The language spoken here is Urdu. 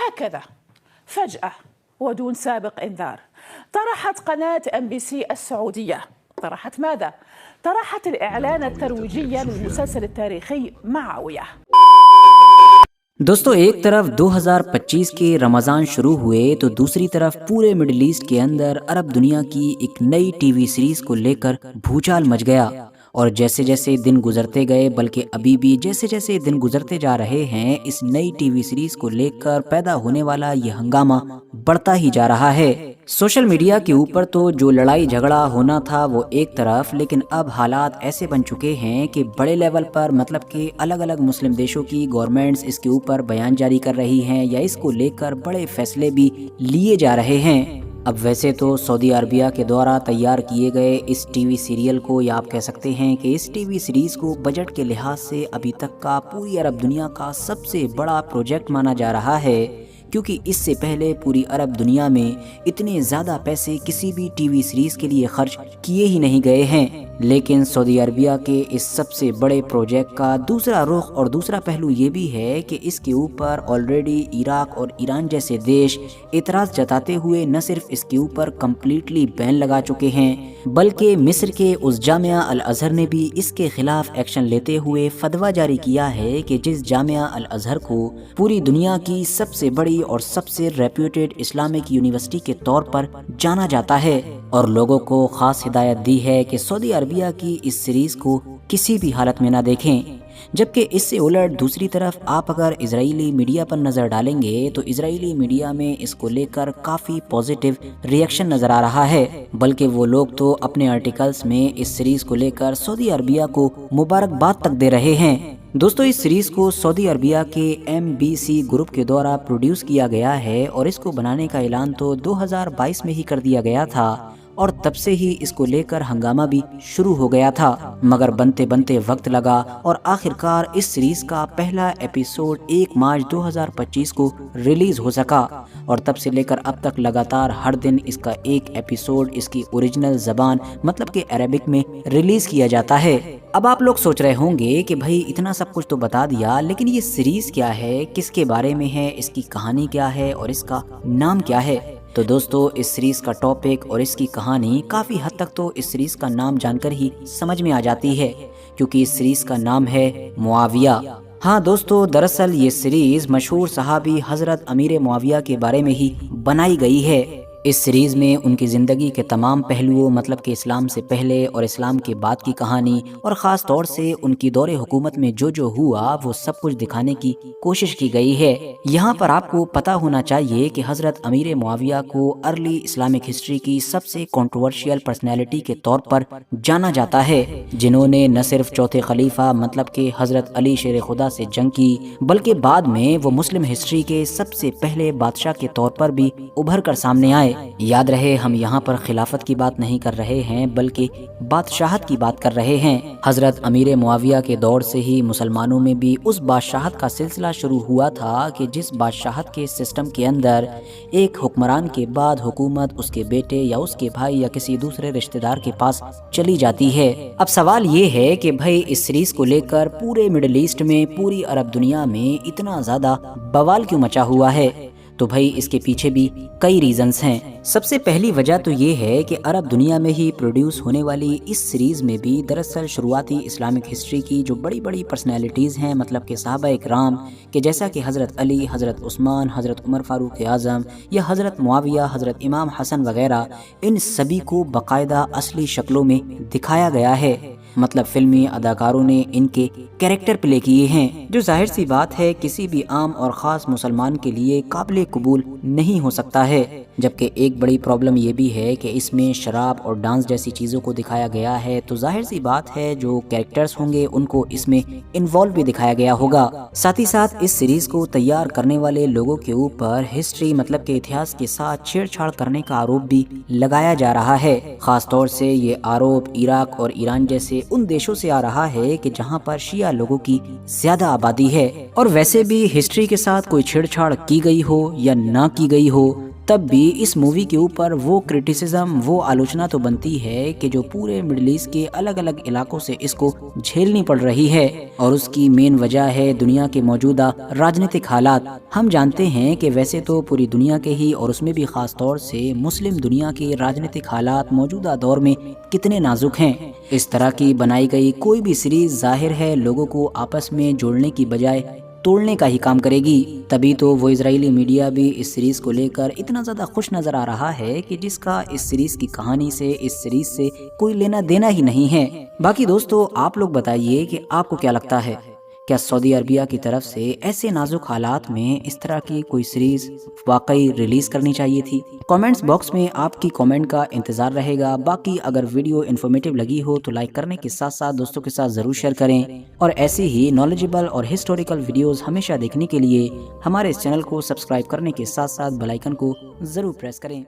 هكذا فجأة ودون سابق إنذار طرحت قناة MBC السعودية طرحت ماذا؟ طرحت الإعلان الترويجي للمسلسل التاريخي معاوية. دوستو ایک طرف 2025 کے رمضان شروع ہوئے تو دوسری طرف پورے مڈل ایسٹ کے اندر عرب دنیا کی ایک نئی ٹی وی سیریز کو لے کر بھوچال مچ گیا، اور جیسے جیسے دن گزرتے گئے بلکہ ابھی بھی جیسے جیسے دن گزرتے جا رہے ہیں اس نئی ٹی وی سیریز کو لے کر پیدا ہونے والا یہ ہنگامہ بڑھتا ہی جا رہا ہے۔ سوشل میڈیا کے اوپر تو جو لڑائی جھگڑا ہونا تھا وہ ایک طرف، لیکن اب حالات ایسے بن چکے ہیں کہ بڑے لیول پر مطلب کہ الگ الگ مسلم دیشوں کی گورنمنٹس اس کے اوپر بیان جاری کر رہی ہیں یا اس کو لے کر بڑے فیصلے بھی لیے جا رہے ہیں۔ اب ویسے تو سعودی عربیہ کے دوارا تیار کیے گئے اس ٹی وی سیریل کو، یا آپ کہہ سکتے ہیں کہ اس ٹی وی سیریز کو بجٹ کے لحاظ سے ابھی تک کا پوری عرب دنیا کا سب سے بڑا پروجیکٹ مانا جا رہا ہے، کیونکہ اس سے پہلے پوری عرب دنیا میں اتنے زیادہ پیسے کسی بھی ٹی وی سیریز کے لیے خرچ کیے ہی نہیں گئے ہیں۔ لیکن سعودی عربیہ کے اس سب سے بڑے پروجیکٹ کا دوسرا رخ اور دوسرا پہلو یہ بھی ہے کہ اس کے اوپر آلریڈی عراق اور ایران جیسے دیش اعتراض جتاتے ہوئے نہ صرف اس کے اوپر کمپلیٹلی بین لگا چکے ہیں، بلکہ مصر کے اس جامعہ الازہر نے بھی اس کے خلاف ایکشن لیتے ہوئے فتویٰ جاری کیا ہے کہ جس جامعہ الازہر کو پوری دنیا کی سب سے بڑی اور سب سے ریپیوٹیڈ اسلامک یونیورسٹی کے طور پر جانا جاتا ہے، اور لوگوں کو خاص ہدایت دی ہے کہ سعودی عربیہ کی اس سیریز کو کسی بھی حالت میں نہ دیکھیں۔ جبکہ اس سے الٹ دوسری طرف آپ اگر اسرائیلی میڈیا پر نظر ڈالیں گے تو اسرائیلی میڈیا میں اس کو لے کر کافی پازیٹیو ریئیکشن نظر آ رہا ہے، بلکہ وہ لوگ تو اپنے آرٹیکلز میں اس سیریز کو لے کر سعودی عربیہ کو مبارکباد تک دے رہے ہیں۔ دوستو اس سیریز کو سعودی عربیہ کے MBC گروپ کے دوارا پروڈیوس کیا گیا ہے، اور اس کو بنانے کا اعلان تو 2022 میں ہی کر دیا گیا تھا، اور تب سے ہی اس کو لے کر ہنگامہ بھی شروع ہو گیا تھا، مگر بنتے بنتے وقت لگا اور آخرکار اس سیریز کا پہلا ایپیسوڈ 1 مارچ 2025 کو ریلیز ہو سکا، اور تب سے لے کر اب تک لگاتار ہر دن اس کا ایک ایپیسوڈ اس کی اوریجنل زبان مطلب کہ عربک میں ریلیز کیا جاتا ہے۔ اب آپ لوگ سوچ رہے ہوں گے کہ بھائی اتنا سب کچھ تو بتا دیا، لیکن یہ سیریز کیا ہے، کس کے بارے میں ہے، اس کی کہانی کیا ہے اور اس کا نام کیا ہے؟ تو دوستو اس سیریز کا ٹاپک اور اس کی کہانی کافی حد تک تو اس سیریز کا نام جان کر ہی سمجھ میں آ جاتی ہے، کیونکہ اس سیریز کا نام ہے معاویہ۔ ہاں دوستو، دراصل یہ سیریز مشہور صحابی حضرت امیر معاویہ کے بارے میں ہی بنائی گئی ہے۔ اس سیریز میں ان کی زندگی کے تمام پہلوؤں مطلب کہ اسلام سے پہلے اور اسلام کے بعد کی کہانی، اور خاص طور سے ان کی دور حکومت میں جو ہوا وہ سب کچھ دکھانے کی کوشش کی گئی ہے۔ یہاں پر آپ کو پتہ ہونا چاہیے کہ حضرت امیر معاویہ کو ارلی اسلامک ہسٹری کی سب سے کنٹروورشیل پرسنالٹی کے طور پر جانا جاتا ہے، جنہوں نے نہ صرف چوتھے خلیفہ مطلب کہ حضرت علی شیر خدا سے جنگ کی، بلکہ بعد میں وہ مسلم ہسٹری کے سب سے پہلے بادشاہ کے طور پر بھی ابھر کر سامنے آئے۔ یاد رہے ہم یہاں پر خلافت کی بات نہیں کر رہے ہیں بلکہ بادشاہت کی بات کر رہے ہیں۔ حضرت امیر معاویہ کے دور سے ہی مسلمانوں میں بھی اس بادشاہت کا سلسلہ شروع ہوا تھا کہ جس بادشاہت کے سسٹم کے اندر ایک حکمران کے بعد حکومت اس کے بیٹے یا اس کے بھائی یا کسی دوسرے رشتہ دار کے پاس چلی جاتی ہے۔ اب سوال یہ ہے کہ بھائی اس سیریز کو لے کر پورے مڈل ایسٹ میں، پوری عرب دنیا میں اتنا زیادہ بوال کیوں مچا ہوا ہے؟ تو بھائی اس کے پیچھے بھی کئی ریزنز ہیں۔ سب سے پہلی وجہ تو یہ ہے کہ عرب دنیا میں ہی پروڈیوس ہونے والی اس سیریز میں بھی دراصل شروعاتی اسلامک ہسٹری کی جو بڑی بڑی پرسنالٹیز ہیں مطلب کہ صحابہ اکرام، کہ جیسا کہ حضرت علی، حضرت عثمان، حضرت عمر فاروق اعظم یا حضرت معاویہ، حضرت امام حسن وغیرہ، ان سبھی کو باقاعدہ اصلی شکلوں میں دکھایا گیا ہے، مطلب فلمی اداکاروں نے ان کے کیریکٹر پلے کیے ہیں، جو ظاہر سی بات ہے کسی بھی عام اور خاص مسلمان کے لیے قابل قبول نہیں ہو سکتا ہے۔ جبکہ ایک بڑی پرابلم یہ بھی ہے کہ اس میں شراب اور ڈانس جیسی چیزوں کو دکھایا گیا ہے، تو ظاہر سی بات ہے جو کیریکٹرز ہوں گے ان کو اس میں انوالو بھی دکھایا گیا ہوگا۔ ساتھ ہی ساتھ اس سیریز کو تیار کرنے والے لوگوں کے اوپر ہسٹری مطلب کہ اتہاس کے ساتھ چھیڑ چھاڑ کرنے کا آروپ بھی لگایا جا رہا ہے۔ خاص طور سے یہ آروپ عراق اور ایران جیسے ان دیشوں سے آ رہا ہے کہ جہاں پر شیعہ لوگوں کی زیادہ آبادی ہے، اور ویسے بھی ہسٹری کے ساتھ کوئی چھیڑ چھاڑ کی گئی ہو یا نہ کی گئی ہو، تب بھی اس مووی کے اوپر وہ کرٹیسزم، وہ آلوچنا تو بنتی ہے کہ جو پورے مڈل ایسٹ کے الگ الگ علاقوں سے اس کو جھیلنی پڑ رہی ہے، اور اس کی مین وجہ ہے دنیا کے موجودہ راجنیتک حالات۔ ہم جانتے ہیں کہ ویسے تو پوری دنیا کے ہی اور اس میں بھی خاص طور سے مسلم دنیا کے راجنیتک حالات موجودہ دور میں کتنے نازک ہیں۔ اس طرح کی بنائی گئی کوئی بھی سیریز ظاہر ہے لوگوں کو آپس میں جوڑنے کی بجائے توڑنے کا ہی کام کرے گی۔ تبھی تو وہ اسرائیلی میڈیا بھی اس سیریز کو لے کر اتنا زیادہ خوش نظر آ رہا ہے کہ جس کا اس سیریز کی کہانی سے، اس سیریز سے کوئی لینا دینا ہی نہیں ہے۔ باقی دوستو آپ لوگ بتائیے کہ آپ کو کیا لگتا ہے، کیا سعودی عربیہ کی طرف سے ایسے نازک حالات میں اس طرح کی کوئی سیریز واقعی ریلیز کرنی چاہیے تھی؟ کامنٹس باکس میں آپ کی کامنٹ کا انتظار رہے گا۔ باقی اگر ویڈیو انفارمیٹیو لگی ہو تو لائک کرنے کے ساتھ ساتھ دوستوں کے ساتھ ضرور شیئر کریں، اور ایسی ہی نالجبل اور ہسٹوریکل ویڈیوز ہمیشہ دیکھنے کے لیے ہمارے اس چینل کو سبسکرائب کرنے کے ساتھ ساتھ بیل آئیکن کو ضرور پریس کریں۔